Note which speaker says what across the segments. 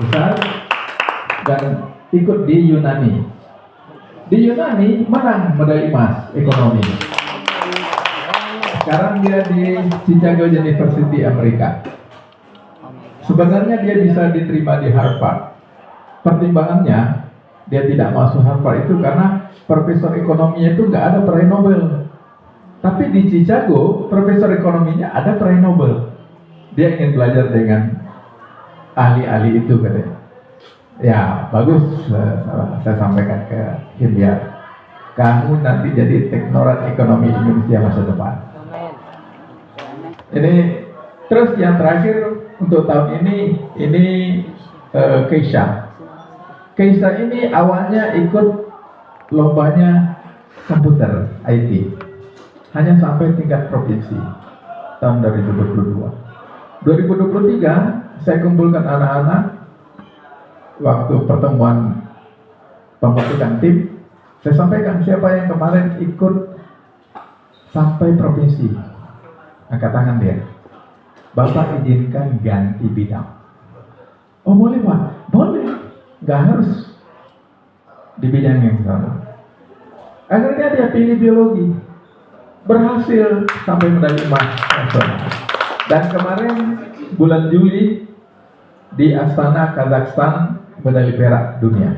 Speaker 1: besar dan ikut di Yunani. Di Yunani menang medali emas ekonomi. Sekarang dia di Chicago University Amerika. Sebenarnya dia bisa diterima di Harvard. Pertimbangannya dia tidak masuk Harvard itu karena profesor ekonominya itu nggak ada peraih Nobel. Tapi di Chicago profesor ekonominya ada peraih Nobel. Dia ingin belajar dengan ahli-ahli itu katanya. Ya bagus, saya sampaikan ke Himyar, kamu nanti jadi teknorat ekonomi Indonesia masa depan. Ini terus yang terakhir untuk tahun ini Keisha. Keisha ini awalnya ikut lombanya komputer IT, hanya sampai tingkat provinsi tahun 2022. 2023 saya kumpulkan anak-anak. Waktu pertemuan pembentukan tim, saya sampaikan siapa yang kemarin ikut sampai provinsi, angkat tangan dia. Bapak izinkan ganti bidang. Oh boleh Pak, boleh. Gak harus di bidang yang sama. Akhirnya dia pilih biologi, berhasil sampai medali emas nasional. Dan kemarin bulan Juli di Astana, Kazakhstan, medali perak dunia.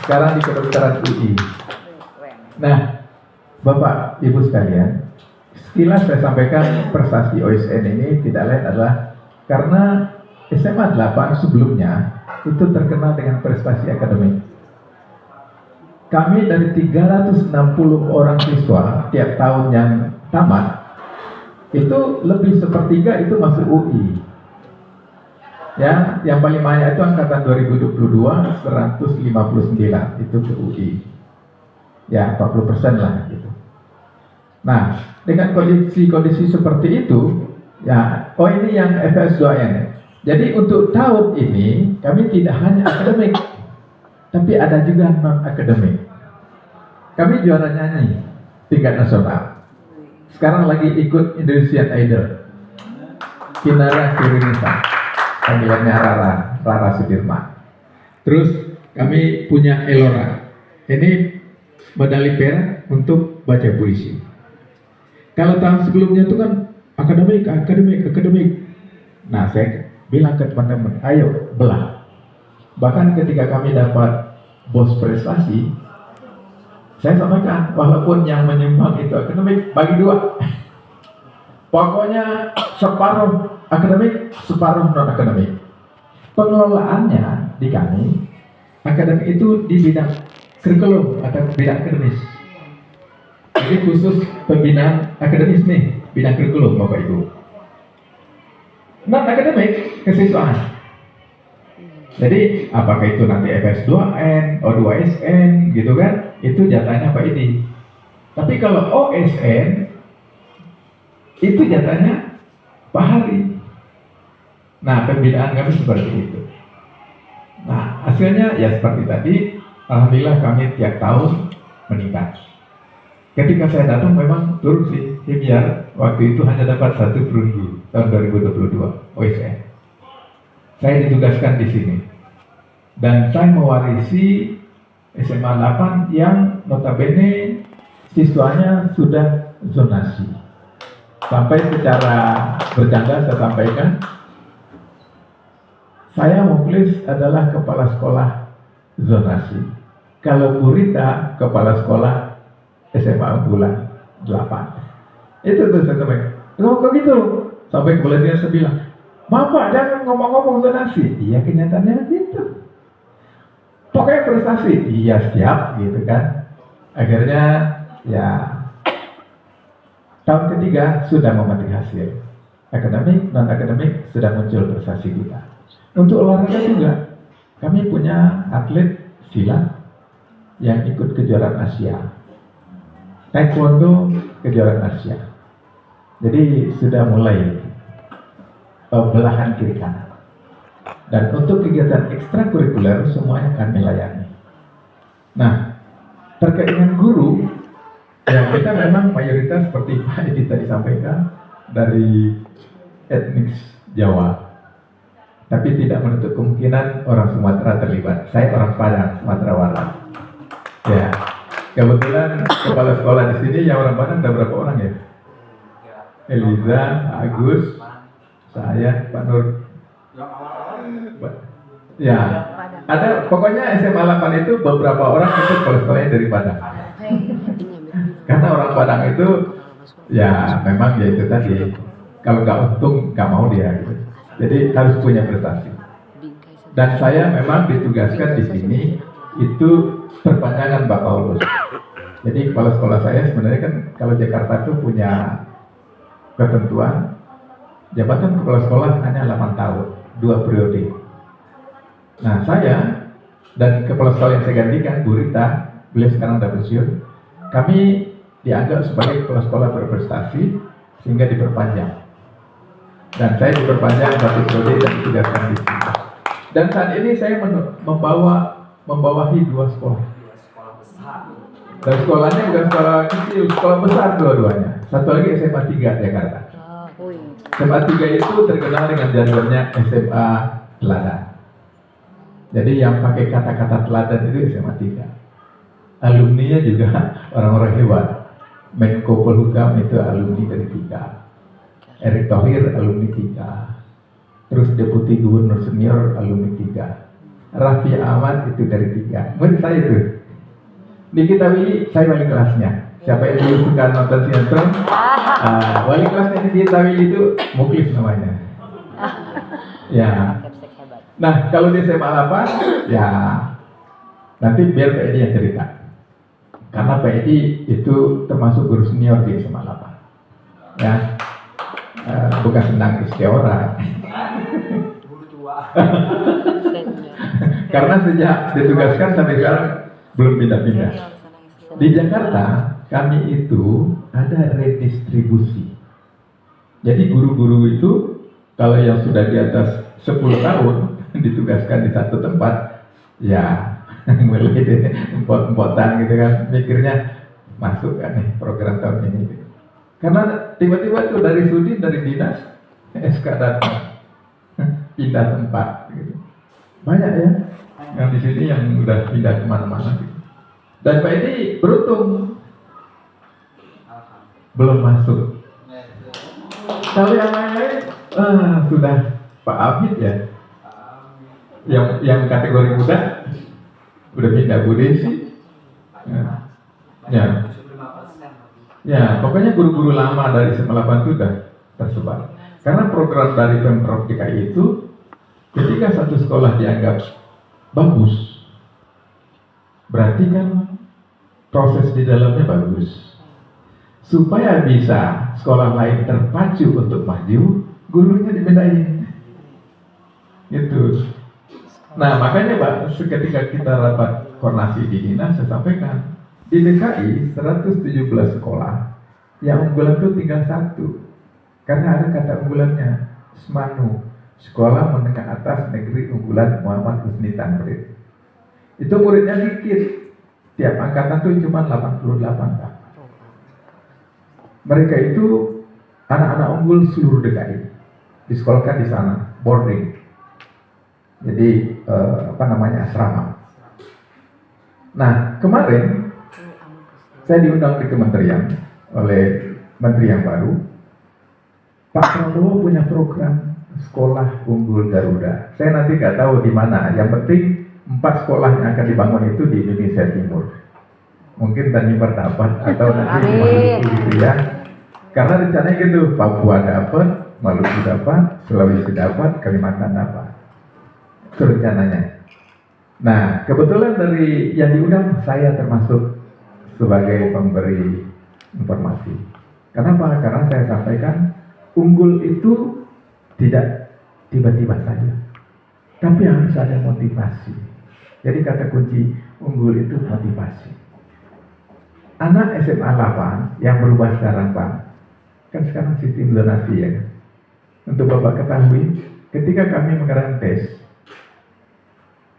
Speaker 1: Sekarang di kedokteran UI. Nah, Bapak Ibu sekalian, sekilas saya sampaikan prestasi OSN ini tidak lain adalah karena SMA 8 sebelumnya itu terkenal dengan prestasi akademik. Kami dari 360 orang siswa tiap tahun yang tamat, itu lebih sepertiga itu masuk UI. Ya, yang paling banyak itu angkatan 2022 159 itu ke UI. Ya, 40% lah gitu. Nah, dengan kondisi seperti itu, ya, oh ini yang FS2N. Jadi untuk tahun ini kami tidak hanya akademik, tapi ada juga non akademik. Kami juara nyanyi tingkat nasional. Sekarang lagi ikut Indonesian Idol. Kinara Kirinisa. Panggilannya Rara Sudirman. Terus kami punya Elora. Ini medali perak untuk baca puisi. Kalau tahun sebelumnya itu kan akademik. Nah saya bilang ke teman-teman, ayo belah. Bahkan ketika kami dapat bos prestasi, saya sampaikan walaupun yang menyumbang itu akademik bagi dua. Pokoknya separuh akademik, separuh non akademik. Pengelolaannya di kami, akademik itu di bidang kurikulum atau bidang akademis. Jadi khusus pembinaan akademis nih, bidang kurikulum Bapak Ibu. Non akademik kesiswaan. Jadi apakah itu nanti FS2N, O2SN gitu kan, itu jatahnya Pak Idi. Tapi kalau OSN itu jatahnya Pak Hari. Nah, pembinaan kami seperti itu. Nah, hasilnya ya seperti tadi, alhamdulillah kami tiap tahun meningkat. Ketika saya datang memang turun sih, Himyar waktu itu hanya dapat 1 perunggu tahun 2022 OSN. Saya ditugaskan di sini. Dan saya mewarisi SMA 8 yang notabene siswanya sudah zonasi. Sampai secara bercanda saya sampaikan, saya Muklis adalah kepala sekolah zonasi. Kalau Burita kepala sekolah SMA unggulan 8. Itu tuh saya sampaikan. Kok gitu? Sampai kemudian dia bilang, Bapak jangan ngomong-ngomong zonasi. Iya kenyataannya gitu. Pokoknya prestasi. Iya siap gitu kan. Akhirnya ya tahun ketiga sudah memetik hasil. Akademik, non akademik sudah muncul prestasi kita. Untuk olahraga juga, kami punya atlet silat yang ikut kejuaraan Asia. Taekwondo kejuaraan Asia. Jadi sudah mulai belahan kiri kanan. Dan untuk kegiatan ekstrakurikuler semuanya kami layani. Nah, terkait dengan guru, ya kita memang mayoritas seperti Pak Edi tadi sampaikan dari etnis Jawa. Tapi tidak menutup kemungkinan orang Sumatera terlibat. Saya orang Padang, Sumatera Barat. Ya, kebetulan kepala sekolah di sini yang orang Padang ada berapa orang ya? Eliza, Agus, saya, Pak Nur. Ya, ada pokoknya SMA 8 itu beberapa orang itu kepala sekolahnya dari Padang. Karena orang Padang itu ya memang ya itu tadi, kalau nggak untung nggak mau dia gitu. Jadi harus punya prestasi. Dan saya memang ditugaskan di sini itu perpanjangan Pak Paulus. Jadi kepala sekolah saya sebenarnya kan kalau Jakarta itu punya ketentuan jabatan kepala sekolah hanya 8 tahun, 2 periode. Nah saya dan kepala sekolah yang saya gantikan, Bu Rita, beliau sekarang sudah pensiun, kami dianggap sebagai kepala sekolah berprestasi sehingga diperpanjang. Dan saya diperpanjang 1 periode dan ditugaskan di sini. Dan saat ini saya membawahi 2 sekolah. Dan sekolahnya bukan sekolah kecil, sekolah besar dua-duanya. Satu lagi SMA 3 Jakarta. SMA 3 itu terkenal dengan jargonnya SMA teladan. Jadi yang pakai kata-kata teladan itu SMA 3. Alumninya juga orang-orang hebat. Menko Polhukam itu alumni dari 3. Erick Thohir alumni 3. Terus Deputi Gubernur Senior alumni 3. Raffi Ahmad itu dari 3. Menurut saya itu. Nikita Willy, saya wali kelasnya. Siapa yang dulu suka nonton sinetron? Wali kelasnya Nikita Willy itu Muklis namanya. Ya. Nah, kalau di SMA 8, ya nanti biar Pak Edi yang cerita. Karena Pak Edi itu termasuk guru senior di SMA 8. Ya. Bukan senang istiora. Karena sejak ditugaskan sampai sekarang belum pindah-pindah. Di Jakarta kami itu ada redistribusi. Jadi guru-guru itu kalau yang sudah di atas 10 tahun ditugaskan di satu tempat, ya mulai empot-empotan gitu kan, mikirnya masuk kan nih program tahun ini. Karena tiba-tiba tuh dari Sudi, dari dinas, SK datang, pindah tempat gitu. Banyak ya yang di sini yang udah pindah kemana-mana gitu. Dan Pak Edi beruntung belum masuk. Kalau yang lain-lain sudah Pak Abid ya, yang kategori muda udah pindah Bu Desi. Ya, pokoknya guru-guru lama dari SMA 8 itu sudah tersebar. Karena program dari Pemprov DKI itu, ketika satu sekolah dianggap bagus, berarti kan proses di dalamnya bagus. Supaya bisa sekolah lain terpacu untuk maju, gurunya dipindahin. Gitu. Nah, makanya Pak, ketika kita rapat koordinasi di dinas, saya sampaikan, di DKI 117 sekolah, yang unggulan itu tinggal 1. Karena ada kata unggulannya, SMANU, Sekolah Menengah Atas Negeri Unggulan Muhammad Husni Tamrin. Itu muridnya dikit, tiap angkatan tuh cuma 88 Pak. Mereka itu anak-anak unggul seluruh DKI, disekolahkan di sana, boarding. Jadi asrama. Nah, kemarin saya diundang di kementerian oleh menteri yang baru. Pak Prabowo punya program sekolah unggul Garuda. Saya nanti nggak tahu di mana. Yang penting 4 sekolah yang akan dibangun itu di Indonesia Timur. Mungkin tadi dapat atau nanti di Maluku gitu ya. Karena rencananya gitu, Papua dapat, Maluku dapat, Sulawesi dapat, Kalimantan dapat. Itu rencananya. Nah, kebetulan dari yang diundang saya termasuk sebagai pemberi informasi. Kenapa? Karena saya sampaikan unggul itu tidak tiba-tiba saja, tapi harus ada motivasi. Jadi kata kunci unggul itu motivasi. Anak SMA 8 yang berubah sekarang Pak, kan sekarang sistem zonasi ya. Untuk Bapak ketahui, ketika kami mengadakan tes,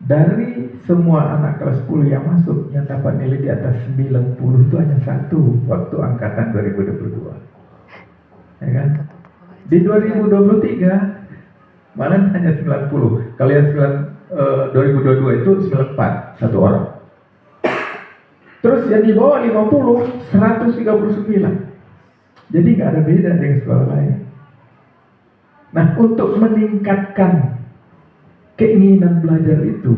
Speaker 1: dari semua anak kelas 10 yang masuk yang dapat nilai di atas 90 itu hanya 1 waktu angkatan 2022. Ya kan? Di 2023 Malah hanya 90. Kalau yang 2022 itu 94 satu orang. Terus yang di bawah 50 139. Jadi nggak ada beda dengan sekolah lain. Nah, untuk meningkatkan keinginan belajar itu,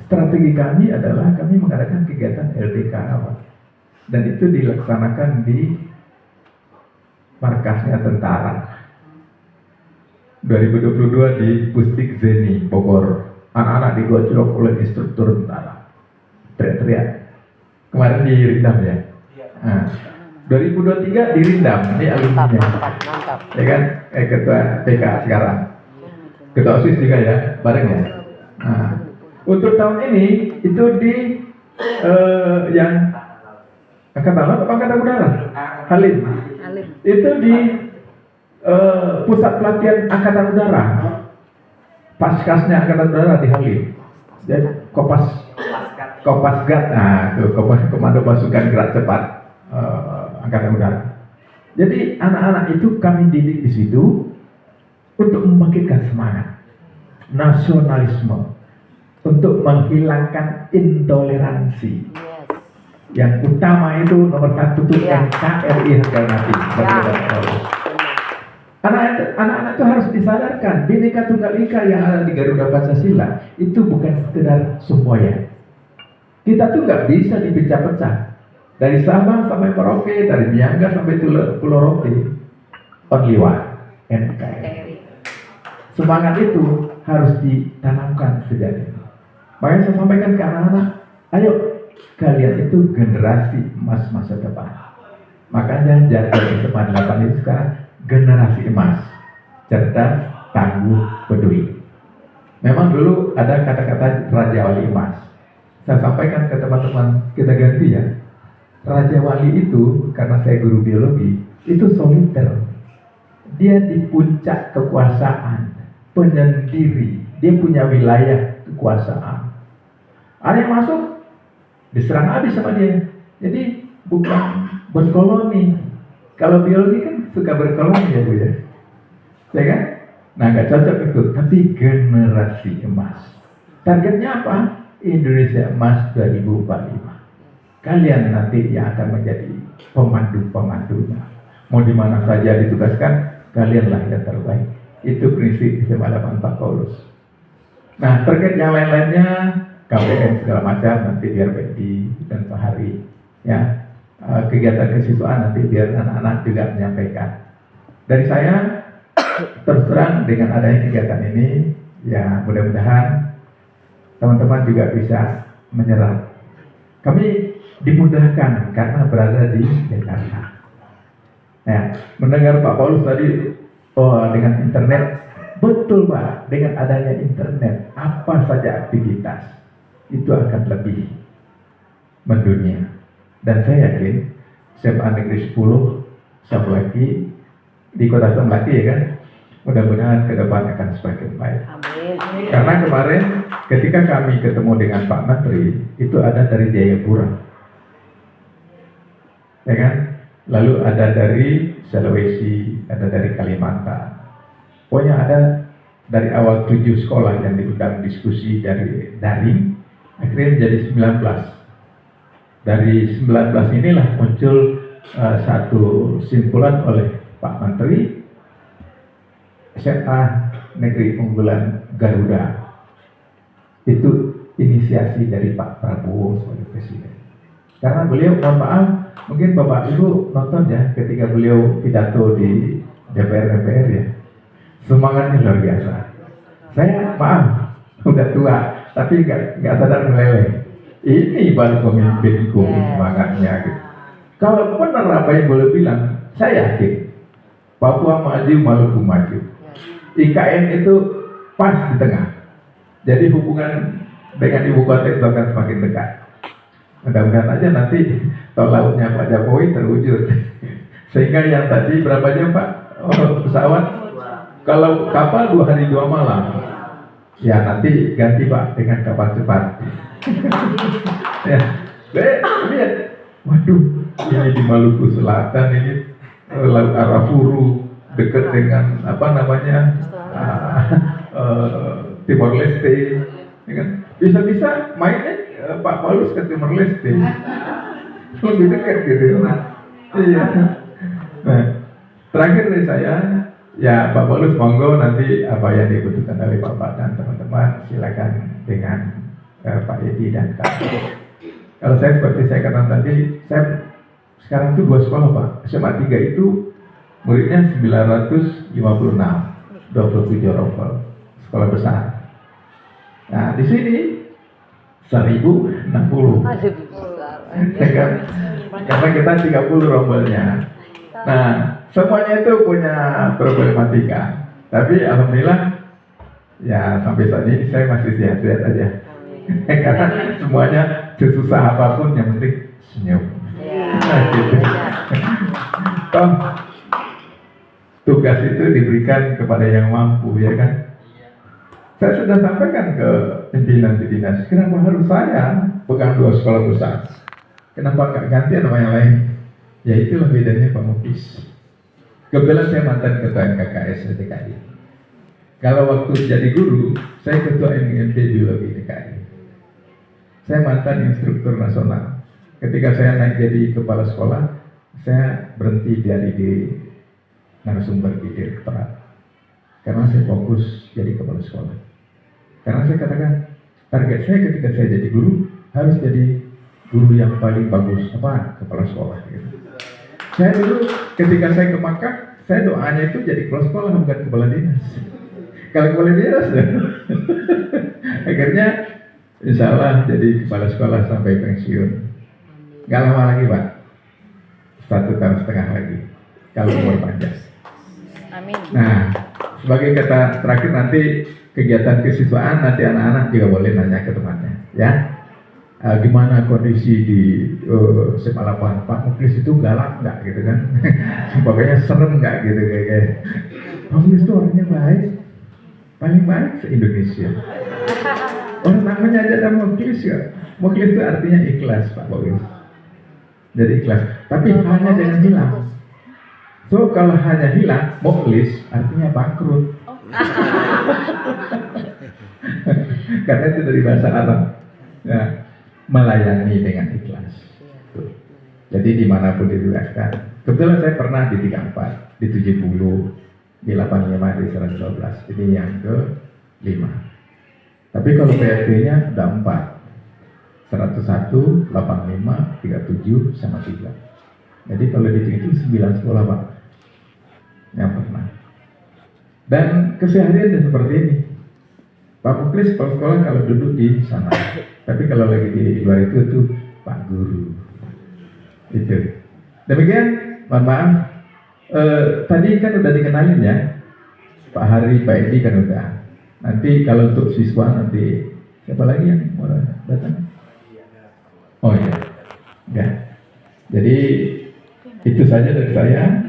Speaker 1: strategi kami adalah kami mengadakan kegiatan LDK awal. Dan itu dilaksanakan di markasnya tentara. 2022 di Pustik Zeni, Bogor. Anak-anak digojlok oleh instruktur tentara. Teriak-teriak. Kemarin di Rindam ya. Nah, 2023 di Rindam. Ini alumninya.
Speaker 2: Mantap.
Speaker 1: Ya kan? Ketua TK sekarang. Ketua OSIS juga ya, bareng ya. Nah, untuk tahun ini itu di yang Angkatan Laut apa Angkatan Udara? Halim. Itu di pusat pelatihan Angkatan Udara. Paskasnya Angkatan Udara di Halim. Jadi Kopasgat. Nah, itu Komando Pasukan Gerak Cepat Angkatan Udara. Jadi anak-anak itu kami didik di situ untuk membangkitkan semangat nasionalisme, untuk menghilangkan intoleransi. Yang utama itu nomor satu itu NKRI harga mati. Anak-anak itu harus disadarkan Bhinneka Tunggal Ika yang ada di Garuda Pancasila itu bukan sekedar semboyan. Kita tuh nggak bisa dipecah-pecah. Dari Sabang sampai Merauke, dari Miangas sampai Pulau Rote, only one, NKRI. Semangat itu harus ditanamkan sejak ini. Makanya saya sampaikan ke anak-anak, ayo kalian itu generasi emas masa depan. Makanya jadwal SMA 8 itu sekarang generasi emas, cerdas, tangguh, peduli. Memang dulu ada kata-kata Raja Wali Emas. Saya sampaikan ke teman-teman, kita ganti ya. Raja Wali itu, karena saya guru biologi, itu soliter. Dia di puncak kekuasaan, penyendiri. Dia punya wilayah kekuasaan. Ada yang masuk, diserang habis sama dia. Jadi bukan berkoloni. Kalau biologi kan suka berkoloni ya Bu ya. Ya kan? Nah nggak cocok itu. Tapi generasi emas. Targetnya apa? Indonesia emas 2045. Kalian nanti yang akan menjadi pemandu-pemandunya. Mau di mana saja ditugaskan, kalianlah yang terbaik. Itu prinsip SMA 8 Pak Paulus. Nah, terkait yang lain-lainnya, KPM segala macam nanti biar Betty dan Pak Hari, ya kegiatan kesiswaan nanti biar anak-anak juga menyampaikan. Dari saya terus terang dengan adanya kegiatan ini, ya mudah-mudahan teman-teman juga bisa menyerap. Kami dimudahkan karena berada di Jakarta. Nah, mendengar Pak Paulus tadi, dengan internet, betul Pak, dengan adanya internet, apa saja aktivitas itu akan lebih mendunia. Dan saya yakin SMA Negeri 10 Samlaki di Kota Samlaki ya kan, mudah-mudahan ke depan akan semakin baik. Amin. Karena kemarin ketika kami ketemu dengan Pak Menteri, itu ada dari Jayapura. Ya kan? Lalu ada dari Sulawesi, ada dari Kalimantan. Pokoknya ada dari awal 7 sekolah yang diundang diskusi dari daring, akhirnya menjadi 19. Dari 19 inilah muncul satu simpulan oleh Pak Menteri, SMA Negeri Unggulan Garuda. Itu inisiasi dari Pak Prabowo sebagai Presiden. Karena beliau, mohon maaf, mungkin Bapak Ibu nonton ya ketika beliau pidato di DPR ya, semangatnya luar biasa. Saya maaf udah tua tapi nggak sadar meleleh. Ini baru pemimpinku semangatnya gitu. Kalau benar apa yang boleh bilang, saya yakin Papua maju, Maluku maju. IKN itu pas di tengah. Jadi hubungan dengan ibu kota itu akan semakin dekat. Mudah-mudahan aja nanti tol lautnya Pak Jokowi terwujud. Sehingga yang tadi berapa jam Pak? Pesawat? Kalau kapal 2 hari 2 malam. Ya nanti ganti Pak dengan kapal cepat. Ya, lihat. Waduh, ini di Maluku Selatan ini Laut Arafuru dekat dengan Timor Leste, ya kan? Bisa-bisa mainnya Pak Paulus ke Timor Leste, lebih dekat gitu. Iya. Nah, terakhir dari saya, ya Pak Paulus monggo nanti apa yang dibutuhkan oleh Bapak dan teman-teman silakan dengan Pak Edi dan Kak. Kalau saya seperti saya katakan tadi, saya sekarang itu 2 sekolah Pak. SMA 3 itu muridnya 956, 27 rombel, sekolah besar. Nah di sini 1060. Karena kita 30 rombelnya. Nah, semuanya itu punya problematika. Tapi alhamdulillah ya sampai saat ini saya masih sehat-sehat aja. Karena semuanya sesusah apapun yang penting senyum. Nah, gitu. Toh, tugas itu diberikan kepada yang mampu, ya kan? Saya sudah sampaikan ke pimpinan-pimpinan, kenapa harus saya pegang 2 sekolah besar? Kenapa nggak ganti nama yang lain? Ya itulah bedanya Pak Muklis. Kebetulan saya mantan ketua MKKS DKI. Kalau waktu jadi guru, saya ketua MIMT Biologi DKI. Saya mantan instruktur nasional. Ketika saya naik jadi kepala sekolah, saya berhenti dari di narasumber di direktorat. Karena saya fokus jadi kepala sekolah. Karena saya katakan, target saya ketika saya jadi guru, harus jadi guru yang paling bagus, kepala sekolah. Gitu. Saya dulu ketika saya ke Makkah, saya doanya itu jadi kepala sekolah, bukan kepala dinas. Kalau kepala dinas, akhirnya insya Allah jadi kepala sekolah sampai pensiun. Gak lama lagi Pak, 1,5 tahun lagi, kalau umur panjang.
Speaker 2: Amin.
Speaker 1: Nah, sebagai kata terakhir nanti kegiatan kesiswaan, nanti anak-anak juga boleh nanya ke temannya, ya. Gimana kondisi di SMA 8, Pak Muklis itu galak nggak gitu kan? Pokoknya serem nggak gitu kayak. Pak Muklis itu orangnya baik, paling baik se-Indonesia. Orang namanya aja nama Muklis ya. Muklis itu artinya ikhlas Pak Muklis. Jadi ikhlas, tapi hanya jangan hilang. So kalau hanya hilang, Muklis artinya bangkrut. Karena itu dari bahasa Arab. Ya, melayani dengan ikhlas. Tuh. Jadi dimanapun ditugaskan. Kebetulan saya pernah di 34, di 70, di 85, di 112. Ini yang ke-5. Tapi kalau PRT-nya ada 4. 101, 85, 37, sama 3. Jadi kalau dihitung itu 9 sekolah Pak. Yang pernah. Dan keseharian seperti ini. Pak Muklis sekolah kalau duduk di sana, tapi kalau lagi di luar itu Pak Guru. Itu. Demikian, mohon maaf. Tadi kan udah dikenalin ya, Pak Hari, Pak Edi kan udah. Nanti kalau untuk siswa nanti siapa lagi yang mau datang? Oh iya, ya. Jadi itu saja dari saya.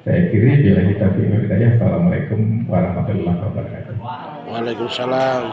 Speaker 1: Saya kiri bila kita pilih hidayah. Assalamualaikum warahmatullahi wabarakatuh.
Speaker 3: Waalaikumsalam.